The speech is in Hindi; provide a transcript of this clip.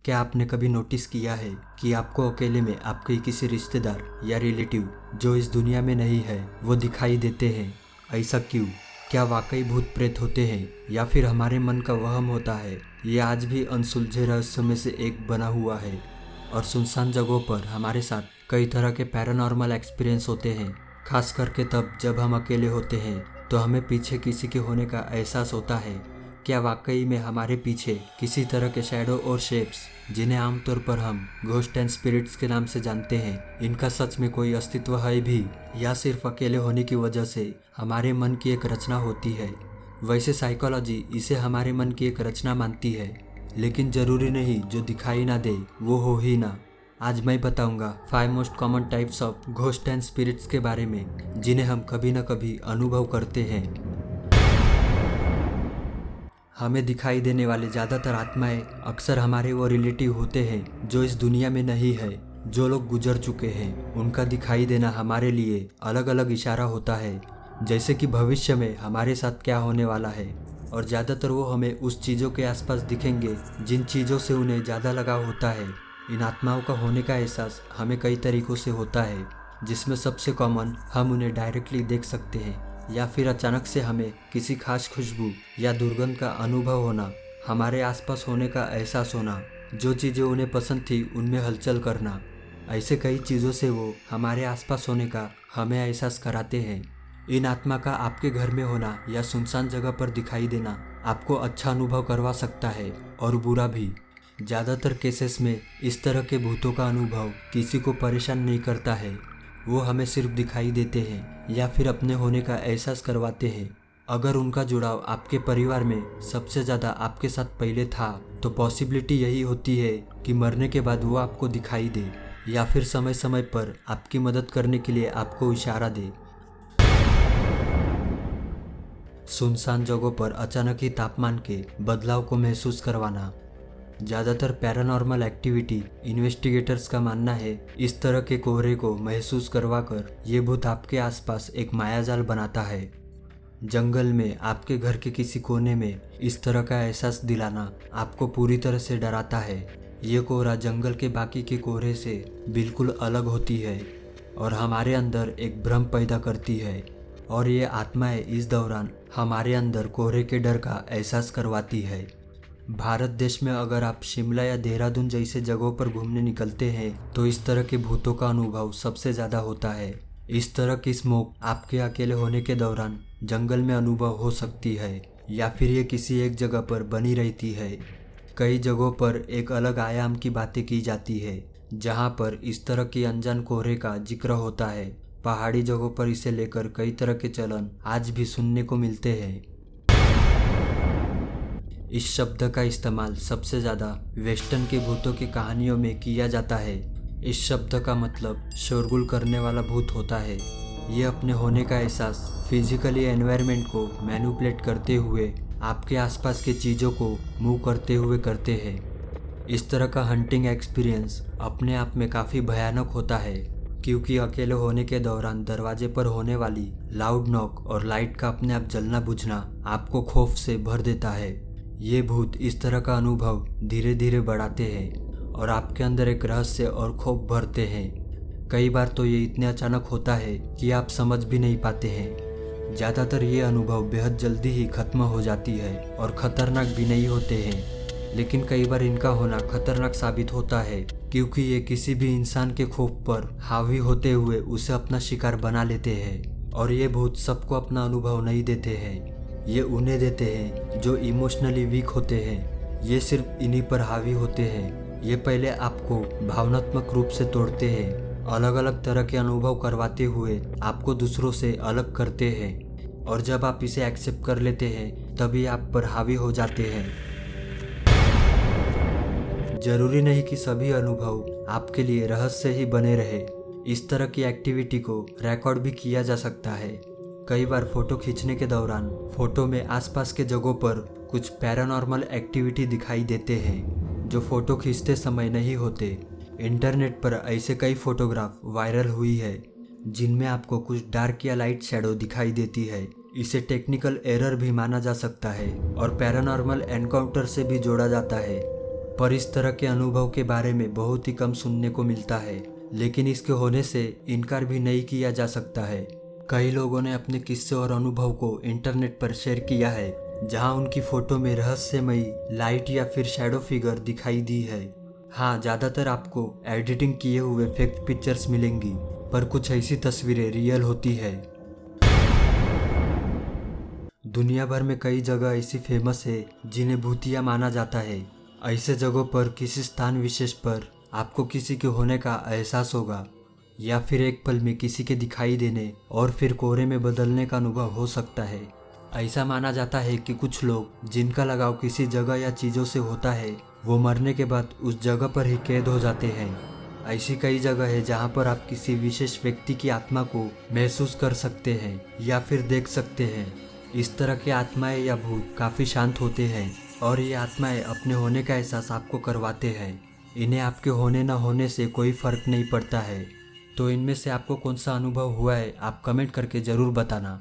क्या आपने कभी नोटिस किया है कि आपको अकेले में आपके किसी रिश्तेदार या रिलेटिव जो इस दुनिया में नहीं है वो दिखाई देते हैं? ऐसा क्यों? क्या वाकई भूत प्रेत होते हैं या फिर हमारे मन का वहम होता है? ये आज भी अनसुलझे रहस्य में से एक बना हुआ है। और सुनसान जगहों पर हमारे साथ कई तरह के पैरानॉर्मल एक्सपीरियंस होते हैं, खास करके तब जब हम अकेले होते हैं तो हमें पीछे किसी के होने का एहसास होता है। क्या वाकई में हमारे पीछे किसी तरह के शैडो और शेप्स, जिन्हें आमतौर पर हम घोस्ट एंड स्पिरिट्स के नाम से जानते हैं, इनका सच में कोई अस्तित्व है भी, या सिर्फ अकेले होने की वजह से हमारे मन की एक रचना होती है? वैसे साइकोलॉजी इसे हमारे मन की एक रचना मानती है, लेकिन जरूरी नहीं जो दिखाई ना दे वो हो ही ना। आज मैं बताऊंगा 5 most common types of ghost and spirits के बारे में, जिन्हें हम कभी न कभी अनुभव करते हैं। हमें दिखाई देने वाले ज़्यादातर आत्माएं अक्सर हमारे वो रिलेटिव होते हैं जो इस दुनिया में नहीं है, जो लोग गुजर चुके हैं। उनका दिखाई देना हमारे लिए अलग अलग इशारा होता है, जैसे कि भविष्य में हमारे साथ क्या होने वाला है। और ज़्यादातर वो हमें उस चीज़ों के आसपास दिखेंगे जिन चीज़ों से उन्हें ज़्यादा लगाव होता है। इन आत्माओं का होने का एहसास हमें कई तरीक़ों से होता है, जिसमें सबसे कॉमन हम उन्हें डायरेक्टली देख सकते हैं, या फिर अचानक से हमें किसी खास खुशबू या दुर्गंध का अनुभव होना, हमारे आसपास होने का एहसास होना, जो चीज़ें उन्हें पसंद थी उनमें हलचल करना। ऐसे कई चीज़ों से वो हमारे आसपास होने का हमें एहसास कराते हैं। इन आत्मा का आपके घर में होना या सुनसान जगह पर दिखाई देना आपको अच्छा अनुभव करवा सकता है और बुरा भी। ज़्यादातर केसेस में इस तरह के भूतों का अनुभव किसी को परेशान नहीं करता है, वो हमें सिर्फ दिखाई देते हैं या फिर अपने होने का एहसास करवाते हैं। अगर उनका जुड़ाव आपके परिवार में सबसे ज़्यादा आपके साथ पहले था, तो पॉसिबिलिटी यही होती है कि मरने के बाद वो आपको दिखाई दे या फिर समय समय पर आपकी मदद करने के लिए आपको इशारा दे। सुनसान जगहों पर अचानक ही तापमान के बदलाव को महसूस करवाना। ज़्यादातर पैरानॉर्मल एक्टिविटी इन्वेस्टिगेटर्स का मानना है इस तरह के कोहरे को महसूस करवाकर ये भूत आपके आसपास एक मायाजाल बनाता है। जंगल में आपके घर के किसी कोने में इस तरह का एहसास दिलाना आपको पूरी तरह से डराता है। ये कोहरा जंगल के बाकी के कोहरे से बिल्कुल अलग होती है और हमारे अंदर एक भ्रम पैदा करती है, और ये आत्माएं इस दौरान हमारे अंदर कोहरे के डर का एहसास करवाती है। भारत देश में अगर आप शिमला या देहरादून जैसे जगहों पर घूमने निकलते हैं तो इस तरह के भूतों का अनुभव सबसे ज़्यादा होता है। इस तरह की स्मोक आपके अकेले होने के दौरान जंगल में अनुभव हो सकती है, या फिर ये किसी एक जगह पर बनी रहती है। कई जगहों पर एक अलग आयाम की बातें की जाती है जहाँ पर इस तरह की अनजान कोहरे का जिक्र होता है। पहाड़ी जगहों पर इसे लेकर कई तरह के चलन आज भी सुनने को मिलते हैं। इस शब्द का इस्तेमाल सबसे ज़्यादा वेस्टर्न के भूतों की कहानियों में किया जाता है। इस शब्द का मतलब शोरगुल करने वाला भूत होता है। ये अपने होने का एहसास फिजिकली एनवायरनमेंट को मैनिपुलेट करते हुए आपके आसपास के चीज़ों को मूव करते हुए करते हैं। इस तरह का हंटिंग एक्सपीरियंस अपने आप में काफ़ी भयानक होता है, क्योंकि अकेले होने के दौरान दरवाजे पर होने वाली लाउड नॉक और लाइट का अपने आप जलना बुझना आपको खौफ से भर देता है। ये भूत इस तरह का अनुभव धीरे धीरे बढ़ाते हैं और आपके अंदर एक रहस्य और खौफ भरते हैं। कई बार तो ये इतने अचानक होता है कि आप समझ भी नहीं पाते हैं। ज़्यादातर ये अनुभव बेहद जल्दी ही खत्म हो जाती है और ख़तरनाक भी नहीं होते हैं, लेकिन कई बार इनका होना खतरनाक साबित होता है, क्योंकि ये किसी भी इंसान के खौफ पर हावी होते हुए उसे अपना शिकार बना लेते हैं। और ये भूत सबको अपना अनुभव नहीं देते हैं, ये उन्हें देते हैं जो इमोशनली वीक होते हैं। ये सिर्फ इन्हीं पर हावी होते हैं। ये पहले आपको भावनात्मक रूप से तोड़ते हैं, अलग अलग तरह के अनुभव करवाते हुए आपको दूसरों से अलग करते हैं, और जब आप इसे एक्सेप्ट कर लेते हैं तभी आप पर हावी हो जाते हैं। जरूरी नहीं कि सभी अनुभव आपके लिए रहस्य ही बने रहे। इस तरह की एक्टिविटी को रिकॉर्ड भी किया जा सकता है। कई बार फोटो खींचने के दौरान फोटो में आसपास के जगहों पर कुछ पैरानॉर्मल एक्टिविटी दिखाई देते हैं जो फोटो खींचते समय नहीं होते। इंटरनेट पर ऐसे कई फोटोग्राफ वायरल हुई है जिनमें आपको कुछ डार्क या लाइट शैडो दिखाई देती है। इसे टेक्निकल एरर भी माना जा सकता है और पैरानॉर्मल एनकाउंटर से भी जोड़ा जाता है। पर इस तरह के अनुभव के बारे में बहुत ही कम सुनने को मिलता है, लेकिन इसके होने से इनकार भी नहीं किया जा सकता है। कई लोगों ने अपने किस्से और अनुभव को इंटरनेट पर शेयर किया है, जहां उनकी फोटो में रहस्यमयी लाइट या फिर शैडो फिगर दिखाई दी है। हाँ, ज़्यादातर आपको एडिटिंग किए हुए फेक पिक्चर्स मिलेंगी, पर कुछ ऐसी तस्वीरें रियल होती है। दुनिया भर में कई जगह ऐसी फेमस है जिन्हें भूतिया माना जाता है। ऐसे जगहों पर किसी स्थान विशेष पर आपको किसी के होने का एहसास होगा, या फिर एक पल में किसी के दिखाई देने और फिर कोहरे में बदलने का अनुभव हो सकता है। ऐसा माना जाता है कि कुछ लोग जिनका लगाव किसी जगह या चीज़ों से होता है, वो मरने के बाद उस जगह पर ही कैद हो जाते हैं। ऐसी कई जगह है जहाँ पर आप किसी विशेष व्यक्ति की आत्मा को महसूस कर सकते हैं या फिर देख सकते हैं। इस तरह की आत्माएं या भूत काफ़ी शांत होते हैं और ये आत्माएं अपने होने का एहसास आपको करवाते हैं। इन्हें आपके होने न होने से कोई फ़र्क नहीं पड़ता है। तो इनमें से आपको कौन सा अनुभव हुआ है, आप कमेंट करके ज़रूर बताना।